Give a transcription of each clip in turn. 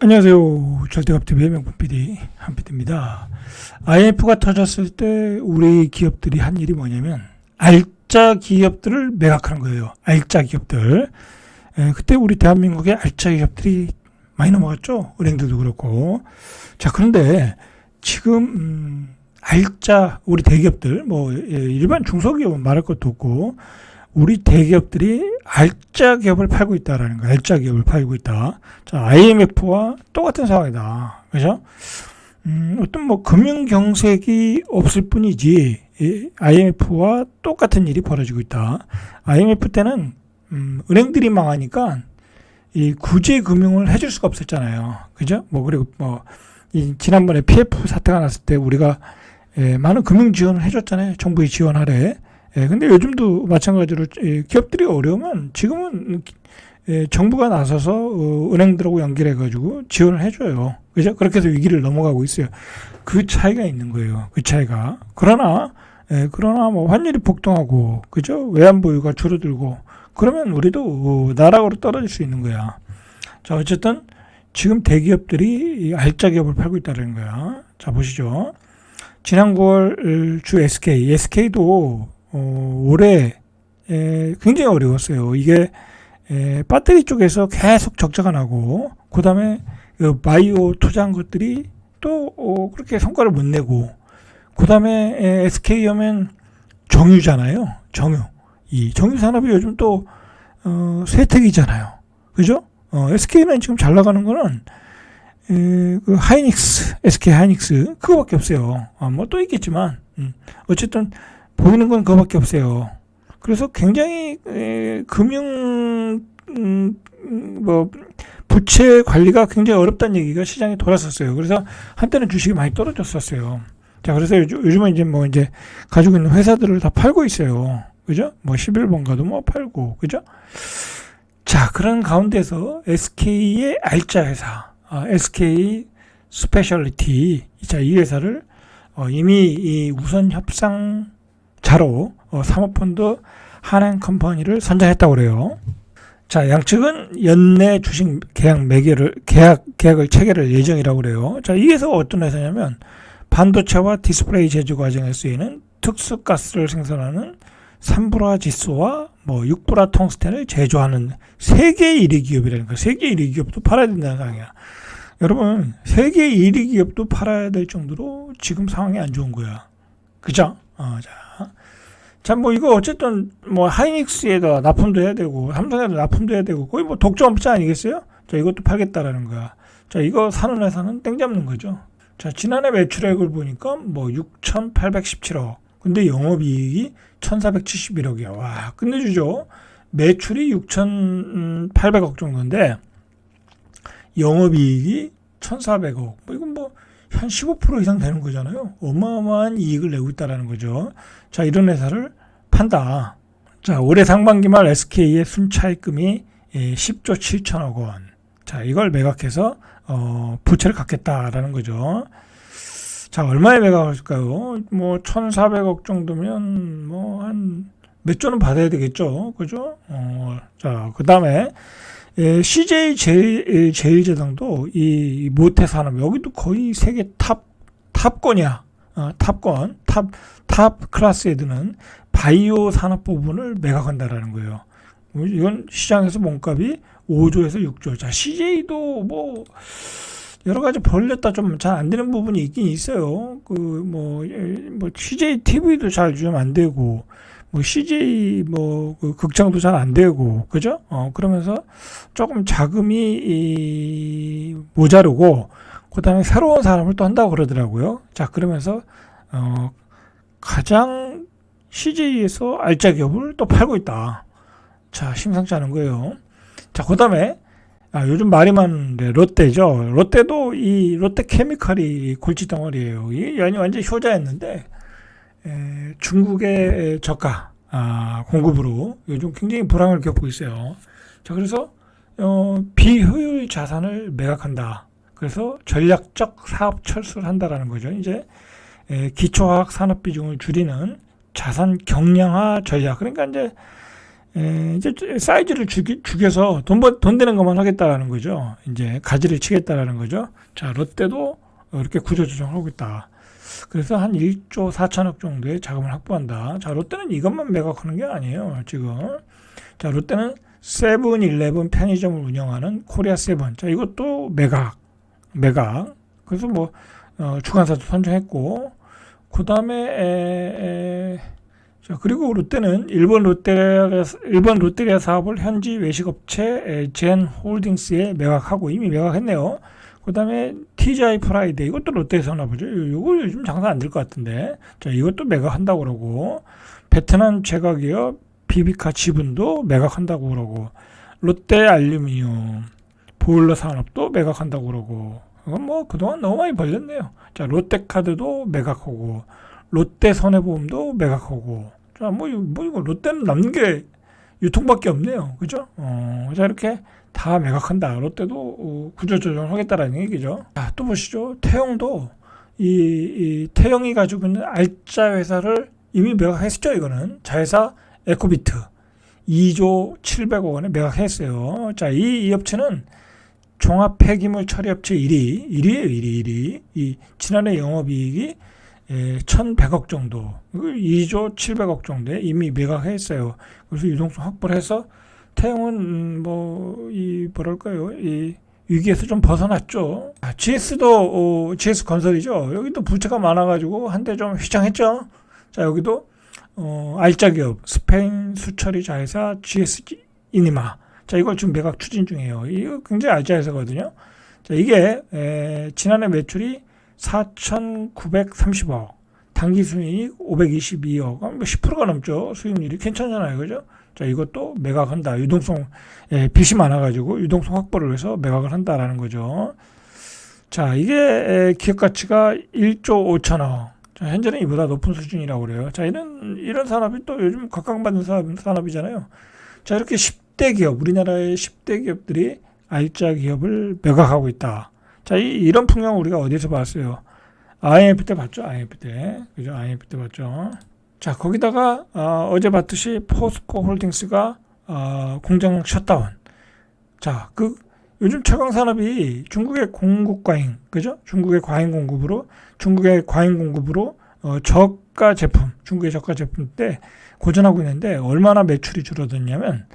안녕하세요. 절대값TV의 명품 PD 한PD입니다. IMF가 터졌을 때 우리 기업들이 한 일이 뭐냐면 알짜 기업들을 매각하는 거예요. 알짜 기업들. 그때 우리 대한민국의 알짜 기업들이 많이 넘어갔죠. 은행들도 그렇고. 자, 그런데 지금 알짜 우리 대기업들 일반 중소기업은 말할 것도 없고 우리 대기업들이 알짜 기업을 팔고 있다라는 거예요. 알짜 기업을 팔고 있다. 자, IMF와 똑같은 상황이다. 그죠? 어떤 금융 경색이 없을 뿐이지, IMF와 똑같은 일이 벌어지고 있다. IMF 때는, 은행들이 망하니까, 이 구제 금융을 해줄 수가 없었잖아요. 그죠? 그리고 지난번에 PF 사태가 났을 때 우리가, 많은 금융 지원을 해줬잖아요. 정부의 지원하래. 근데 요즘도 마찬가지로 기업들이 어려우면 지금은 정부가 나서서 은행들하고 연결해가지고 지원을 해줘요. 그죠? 그렇게 해서 위기를 넘어가고 있어요. 그 차이가 있는 거예요. 그 차이가. 그러나 환율이 폭등하고, 그죠? 외환 보유가 줄어들고, 그러면 우리도 나락으로 떨어질 수 있는 거야. 자, 어쨌든 지금 대기업들이 알짜 기업을 팔고 있다는 거야. 자, 보시죠. 지난 9월 주 SK도 올해 굉장히 어려웠어요. 이게 배터리 쪽에서 계속 적자가 나고, 그 다음에 바이오 투자한 것들이 또 그렇게 성과를 못 내고, 그 다음에 SK하면 정유잖아요. 이 정유 산업이 요즘 또 쇠퇴기잖아요. 그죠? SK는 지금 잘 나가는 거는 그 SK 하이닉스 그거밖에 없어요. 또 있겠지만 어쨌든 보이는 건 그거밖에 없어요. 그래서 굉장히 금융 부채 관리가 굉장히 어렵다는 얘기가 시장에 돌았었어요. 그래서 한때는 주식이 많이 떨어졌었어요. 자, 그래서 요즘은 이제 가지고 있는 회사들을 다 팔고 있어요. 그죠? 11번가도 팔고, 그죠? 자, 그런 가운데서 SK의 알짜 회사, SK 스페셜리티, 자, 이 회사를 이미 이 우선 협상자로 사모펀드 한행컴퍼니를 선정했다고 그래요. 자, 양측은 연내 주식 계약을 체결할 예정이라고 그래요. 자, 이 회사가 어떤 회사냐면 반도체와 디스플레이 제조 과정에 쓰이는 특수가스를 생산하는 산브라지스와 6브라 텅스텐을 제조하는 세계 1위 기업이라니까. 세계 1위 기업도 팔아야 된다는 상황이야. 여러분, 세계 1위 기업도 팔아야 될 정도로 지금 상황이 안 좋은 거야. 그죠? 자, 이거 어쨌든 하이닉스에다 납품도 해야 되고 삼성에다 납품도 해야 되고 거의 독점업체 아니겠어요? 자, 이것도 팔겠다라는 거야. 자, 이거 사는 회사는 땡 잡는 거죠. 자, 지난해 매출액을 보니까 6,817억. 근데 영업이익이 1,471억이야. 와, 끝내주죠. 매출이 6,800억 정도인데 영업이익이 1,400억. 이건 한 15% 이상 되는 거잖아요. 어마어마한 이익을 내고 있다라는 거죠. 자, 이런 회사를 판다. 자, 올해 상반기 말 SK의 순차입금이 10조 7천억 원. 자, 이걸 매각해서 부채를 갚겠다라는 거죠. 자, 얼마에 매각할까요? 1,400억 정도면 한 몇 조는 받아야 되겠죠. 그죠? 자, 그다음에 CJ 제일제당도 이 모태 산업 여기도 거의 세계 탑권이야. 탑 클래스에 드는 바이오 산업 부분을 매각한다라는 거예요. 이건 시장에서 몸값이 5조에서 6조. 자, CJ도 여러 가지 벌렸다 좀 잘 안 되는 부분이 있긴 있어요. CJ TV도 잘 좀 안 되고, CJ 극장도 잘 안 되고, 그죠? 그러면서 조금 자금이 모자르고, 그 다음에 새로운 사람을 또 한다고 그러더라고요. 자, 그러면서, 가장 CJ에서 알짜 기업을 또 팔고 있다. 자, 심상치 않은 거예요. 자, 그 다음에, 요즘 말이 많은데, 롯데죠. 롯데도 이 롯데케미칼이 골칫덩어리예요. 이 완전 효자였는데, 중국의 저가 공급으로 요즘 굉장히 불황을 겪고 있어요. 자, 그래서 비효율 자산을 매각한다. 그래서 전략적 사업 철수를 한다라는 거죠. 이제 기초화학 산업 비중을 줄이는 자산 경량화 전략. 그러니까 이제 이제 사이즈를 죽여서 돈 되는 것만 하겠다라는 거죠. 이제 가지를 치겠다라는 거죠. 자, 롯데도 이렇게 구조 조정하고 있다. 그래서 한 1조 4천억 정도의 자금을 확보한다. 자, 롯데는 이것만 매각하는 게 아니에요, 지금. 자, 롯데는 세븐일레븐 편의점을 운영하는 코리아 세븐. 자, 이것도 매각. 그래서 뭐, 주관사도 선정했고, 그 다음에, 자, 그리고 롯데는 일본 롯데리아 사업을 현지 외식업체 젠 홀딩스에 매각하고 이미 매각했네요. 그 다음에 TGI 프라이드 이것도 롯데에서 하나 보죠. 이거 요즘 장사 안 될 것 같은데. 자, 이것도 매각한다고 그러고 베트남 제과기업 비비카 지분도 매각한다고 그러고 롯데 알루미늄 보일러 산업도 매각한다고 그러고 이건 뭐 그동안 너무 많이 벌렸네요. 자, 롯데카드도 매각하고 롯데 손해보험도 매각하고 자, 뭐 이거 롯데는 남는 게 유통밖에 없네요. 그죠? 자, 이렇게 다 매각한다. 롯데도 구조조정을 하겠다라는 얘기죠. 자, 또 보시죠. 태영도 이 태영이 가지고 있는 알짜 회사를 이미 매각했죠. 이거는 자회사 에코비트 2조 700억 원에 매각했어요. 자, 이 업체는 종합 폐기물 처리업체 1위예요. 이 지난해 영업이익이 1,100억 정도, 2조 700억 정도에 이미 매각했어요. 그래서 유동성 확보를 해서 태영은 뭐랄까요, 이 위기에서 좀 벗어났죠. GS도 GS 건설이죠. 여기도 부채가 많아가지고 한때 좀 휘청했죠. 자, 여기도 알짜 기업 스페인 수처리 자회사 GS 이니마. 자, 이걸 지금 매각 추진 중이에요. 이거 굉장히 알짜 회사거든요. 자, 이게 지난해 매출이 4,930억, 당기 수익 522억, 뭐 10%가 넘죠. 수익률이 괜찮잖아요, 그죠? 자, 이것도 매각한다. 유동성, 빚이 많아가지고 유동성 확보를 위해서 매각을 한다라는 거죠. 자, 이게 기업 가치가 1조 5천억. 자, 현재는 이보다 높은 수준이라고 그래요. 자, 이런 산업이 또 요즘 각광받는 산업이잖아요. 자, 이렇게 10대 기업, 우리나라의 10대 기업들이 알짜 기업을 매각하고 있다. 자, 이런 풍경 우리가 어디서 봤어요? IMF 때 봤죠? IMF 때. 그죠? IMF 때 봤죠? 자, 거기다가, 어제 봤듯이 포스코 홀딩스가, 공장 셧다운. 자, 요즘 최강 산업이 중국의 공급 과잉, 그죠? 중국의 과잉 공급으로, 저가 제품, 중국의 저가 제품 때 고전하고 있는데, 얼마나 매출이 줄어들냐면,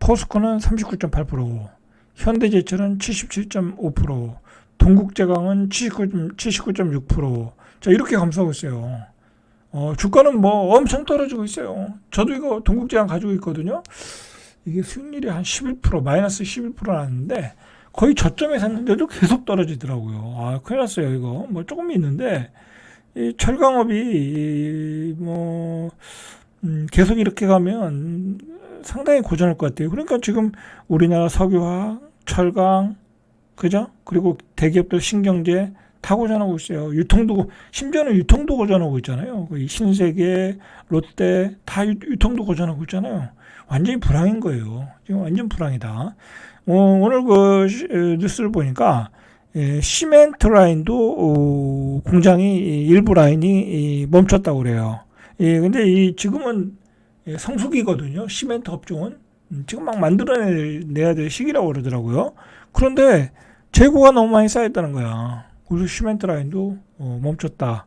포스코는 39.8%, 현대제철은 77.5%, 동국제강은 79.6%. 자, 이렇게 감소하고 있어요. 주가는 뭐 엄청 떨어지고 있어요. 저도 이거 동국제강 가지고 있거든요. 이게 수익률이 한 11%, 마이너스 11% 나왔는데 거의 저점에 샀는데도 계속 떨어지더라고요. 아, 큰일 났어요, 이거. 뭐 조금 있는데, 이 철강업이, 계속 이렇게 가면 상당히 고전할 것 같아요. 그러니까 지금 우리나라 석유화학, 철강, 그죠? 그리고 대기업들 신경제 다 고전하고 있어요. 심지어는 유통도 고전하고 있잖아요. 신세계, 롯데 다 유통도 고전하고 있잖아요. 완전히 불황인 거예요. 지금 완전 불황이다. 오늘 뉴스를 보니까 시멘트 라인도 공장이 일부 라인이 멈췄다고 그래요. 근데 지금은 성수기거든요. 시멘트 업종은 지금 막 만들어내야 될 시기라고 그러더라고요. 그런데 재고가 너무 많이 쌓였다는 거야. 그래서 시멘트 라인도 멈췄다.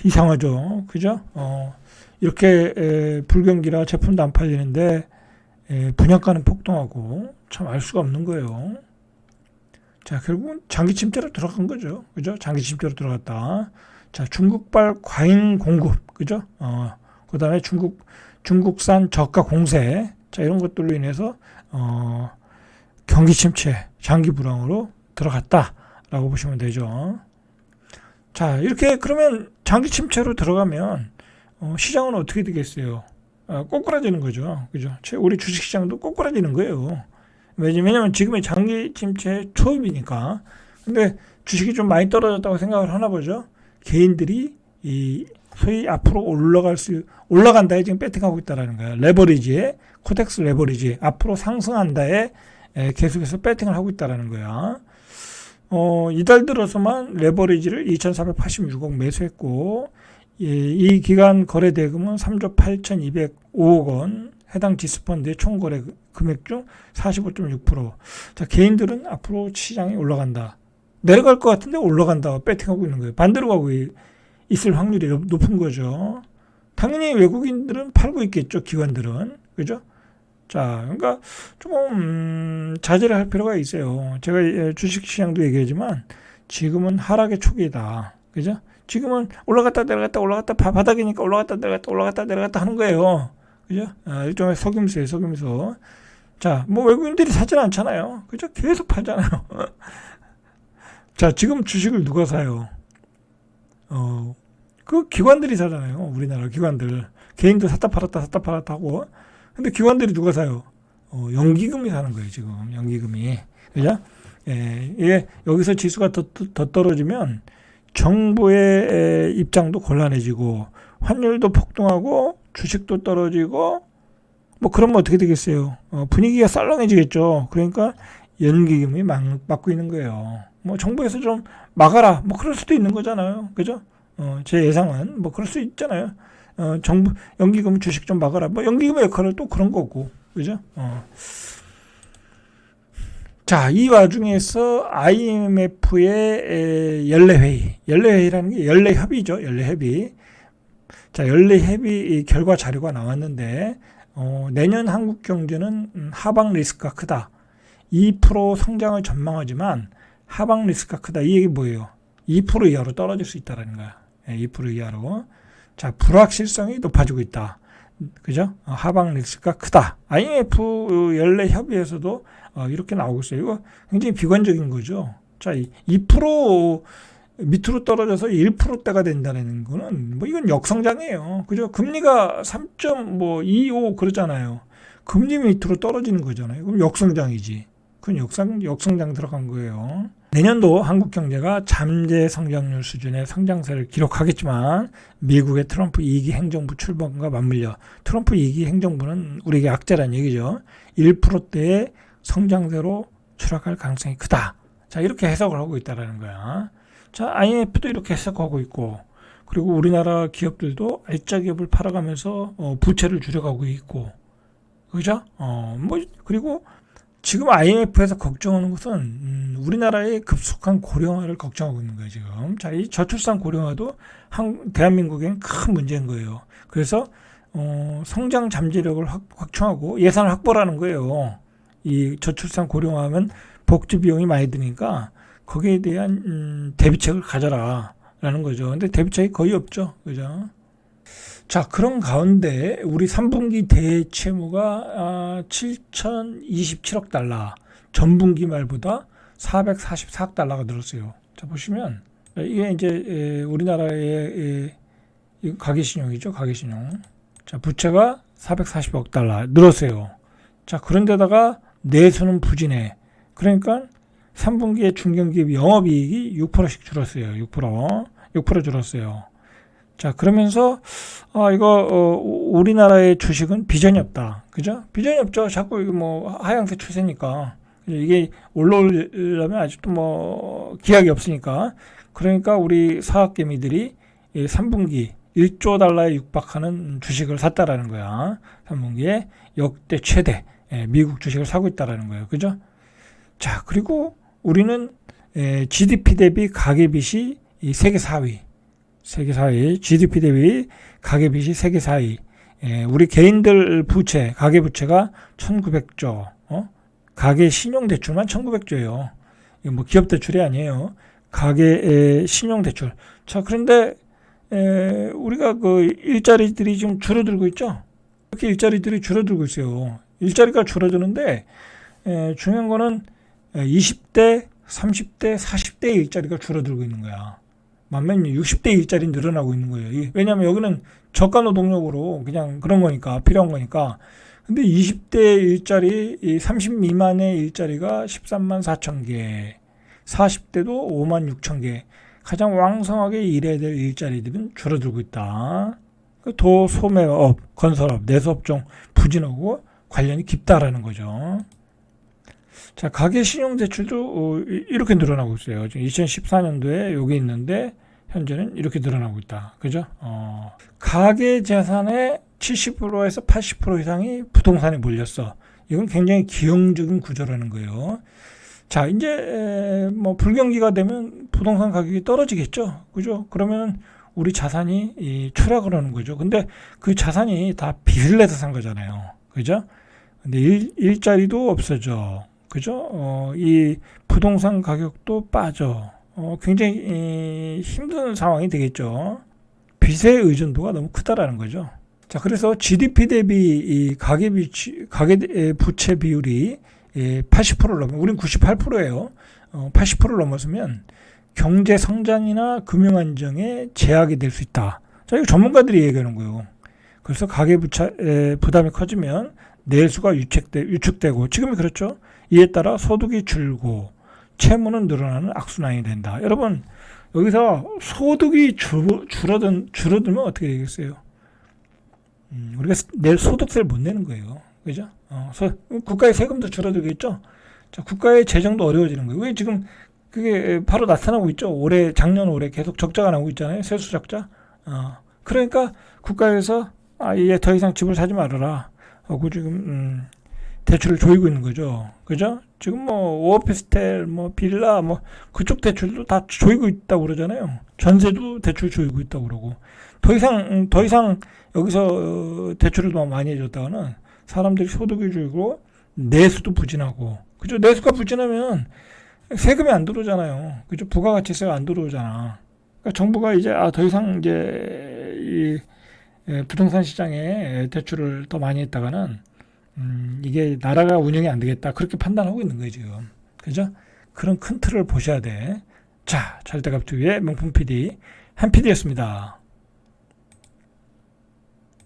이상하죠, 그죠? 이렇게 불경기라 제품도 안 팔리는데 분양가는 폭등하고 참 알 수가 없는 거예요. 자, 결국은 장기 침체로 들어간 거죠, 그죠? 장기 침체로 들어갔다. 자, 중국발 과잉 공급, 그죠? 그다음에 중국산 저가 공세, 자, 이런 것들로 인해서 경기 침체, 장기 불황으로 들어갔다라고 보시면 되죠. 자, 이렇게 그러면 장기 침체로 들어가면 시장은 어떻게 되겠어요? 꼬꾸라지는 거죠. 그죠? 우리 주식시장도 꼬꾸라지는 거예요. 왜냐면 지금의 장기 침체 초입이니까. 근데 주식이 좀 많이 떨어졌다고 생각을 하나 보죠. 개인들이 소위 앞으로 올라간다에 지금 배팅하고 있다라는 거예요. 레버리지에, 코덱스 레버리지, 앞으로 상승한다에 계속해서 배팅을 하고 있다라는 거야. 이달 들어서만 레버리지를 2,486억 매수했고, 이 기간 거래 대금은 3조 8,205억 원, 해당 지수펀드의 총거래 금액 중 45.6%. 자, 개인들은 앞으로 시장이 올라간다. 내려갈 것 같은데 올라간다. 배팅하고 있는 거예요. 반대로 가고 있을 확률이 높은 거죠. 당연히 외국인들은 팔고 있겠죠. 기관들은. 그죠? 자, 그러니까 조금 자제를 할 필요가 있어요. 제가 주식시장도 얘기하지만 지금은 하락의 초기이다. 그죠? 지금은 올라갔다 내려갔다 올라갔다 바닥이니까 올라갔다 내려갔다 올라갔다 내려갔다 하는 거예요. 그죠? 일종의 속임수예요, 속임수. 자, 뭐 외국인들이 사진 않잖아요. 그죠? 계속 팔잖아요. 자, 지금 주식을 누가 사요? 그 기관들이 사잖아요. 우리나라 기관들. 개인도 샀다 팔았다 하고. 근데 기관들이 누가 사요? 연기금이 사는 거예요, 지금. 연기금이. 그죠? 예, 이게 여기서 지수가 더 떨어지면 정부의 입장도 곤란해지고 환율도 폭등하고 주식도 떨어지고 뭐 그러면 어떻게 되겠어요? 분위기가 썰렁해지겠죠. 그러니까 연기금이 막고 있는 거예요. 뭐 정부에서 좀 막아라. 뭐 그럴 수도 있는 거잖아요. 그죠? 제 예상은 뭐 그럴 수 있잖아요. 정부 연기금 주식 좀 막아라. 뭐 연기금의 역할은 또 그런 거고. 그죠? 자, 이 와중에서 IMF의 연례회의라는 게 연례협의죠. 연례협의. 자, 연례협의 결과 자료가 나왔는데 내년 한국 경제는 하방 리스크가 크다. 2% 성장을 전망하지만 하방 리스크가 크다. 이 얘기 뭐예요? 2% 이하로 떨어질 수 있다라는 거야. 2% 이하로. 자, 불확실성이 높아지고 있다. 그죠? 하방 리스크가 크다. IMF 연례협의에서도 이렇게 나오고 있어요. 이거 굉장히 비관적인 거죠. 자, 2% 밑으로 떨어져서 1%대가 된다는 거는 뭐 이건 역성장이에요. 그죠? 금리가 3.25 그러잖아요. 금리 밑으로 떨어지는 거잖아요. 그럼 역성장이지. 그건 역성장 들어간 거예요. 내년도 한국 경제가 잠재 성장률 수준의 성장세를 기록하겠지만 미국의 트럼프 2기 행정부 출범과 맞물려 트럼프 2기 행정부는 우리에게 악재란 얘기죠. 1%대의 성장세로 추락할 가능성이 크다. 자, 이렇게 해석을 하고 있다라는 거야. 자, IMF도 이렇게 해석하고 있고, 그리고 우리나라 기업들도 알짜 기업을 팔아가면서 부채를 줄여가고 있고, 그죠? 그리고 지금 IMF에서 걱정하는 것은 우리나라의 급속한 고령화를 걱정하고 있는 거예요, 지금. 자, 이 저출산 고령화도 대한민국엔 큰 문제인 거예요. 그래서 성장 잠재력을 확충하고 예산을 확보하는 거예요. 이 저출산 고령화하면 복지 비용이 많이 드니까 거기에 대한 대비책을 가져라라는 거죠. 근데 대비책이 거의 없죠. 그죠? 자, 그런 가운데 우리 3분기 대채무가 7,027억 달러, 전분기 말보다 444억 달러가 늘었어요. 자, 보시면 이게 이제 우리나라의 가계신용이죠. 가계신용. 자, 부채가 440억 달러 늘었어요. 자, 그런데다가 내수는 부진해. 그러니까 3분기에 중견기업 영업이익이 6%씩 줄었어요. 6% 줄었어요. 자, 그러면서 이거 우리나라의 주식은 비전이 없다. 그죠? 비전이 없죠. 자꾸 이거 뭐 하향세 추세니까. 이게 올라오려면 아직도 뭐 기약이 없으니까. 그러니까 우리 사학개미들이 3분기 1조 달러에 육박하는 주식을 샀다라는 거야. 3분기에 역대 최대 미국 주식을 사고 있다라는 거예요. 그죠? 자, 그리고 우리는 GDP 대비 가계빚이 세계 4위. 세계 4위. GDP 대비 가계빚이 세계 4위. 우리 개인들 부채, 가계부채가 1900조. 가계 신용대출만 1900조예요. 이거 뭐 기업대출이 아니에요. 가계 신용대출. 자, 그런데 우리가 그 일자리들이 지금 줄어들고 있죠. 이렇게 일자리들이 줄어들고 있어요. 일자리가 줄어드는데 중요한 거는 20대, 30대, 40대 일자리가 줄어들고 있는 거야. 반면 60대 일자리 늘어나고 있는 거예요. 왜냐하면 여기는 저가 노동력으로 그냥 그런 거니까, 필요한 거니까. 근데 20대 일자리, 30 미만의 일자리가 13만 4천 개, 40대도 5만 6천 개. 가장 왕성하게 일해야 될 일자리들은 줄어들고 있다. 도, 소매업, 건설업, 내수업종 부진하고 관련이 깊다라는 거죠. 자, 가계 신용대출도 이렇게 늘어나고 있어요. 지금 2014년도에 여기 있는데 현재는 이렇게 늘어나고 있다. 그죠? 가계 자산의 70%에서 80% 이상이 부동산에 몰렸어. 이건 굉장히 기형적인 구조라는 거예요. 자, 이제 뭐 불경기가 되면 부동산 가격이 떨어지겠죠. 그죠? 그러면 우리 자산이 추락을 하는 거죠. 근데 그 자산이 다 빚을 내서 산 거잖아요. 그죠? 근데 일자리도 없어져. 그죠? 이 부동산 가격도 빠져. 굉장히 힘든 상황이 되겠죠. 빚의 의존도가 너무 크다라는 거죠. 자, 그래서 GDP 대비 이 가계 부채 비율이 80%를 넘으면, 우린 98%예요. 80%를 넘어서면 경제 성장이나 금융 안정에 제약이 될 수 있다. 자, 이거 전문가들이 얘기하는 거예요. 그래서 가계 부채 부담이 커지면 내수가 유축되고, 지금이 그렇죠. 이에 따라 소득이 줄고 채무는 늘어나는 악순환이 된다. 여러분, 여기서 소득이 줄어들면 어떻게 되겠어요? 우리가 낼 소득세를 못 내는 거예요. 그죠? 국가의 세금도 줄어들겠죠? 자, 국가의 재정도 어려워지는 거예요. 왜 지금 그게 바로 나타나고 있죠? 작년 올해 계속 적자가 나오고 있잖아요. 세수 적자. 그러니까 국가에서 이제 더 이상 집을 사지 말아라 하고 지금 대출을 조이고 있는 거죠. 그죠? 지금 뭐 오피스텔, 뭐 빌라, 뭐 그쪽 대출도 다 조이고 있다고 그러잖아요. 전세도 대출 조이고 있다고 그러고. 더 이상 여기서 대출을 더 많이 해줬다가는 사람들이 소득이 줄고 내수도 부진하고. 그죠? 내수가 부진하면 세금이 안 들어오잖아요. 그죠? 부가가치세가 안 들어오잖아. 그러니까 정부가 이제 더 이상 이제 이 부동산 시장에 대출을 더 많이 했다가는 이게 나라가 운영이 안 되겠다. 그렇게 판단하고 있는 거예요, 지금. 그죠? 그런 큰 틀을 보셔야 돼. 자, 절대값 TV의 명품 PD, 한 PD였습니다.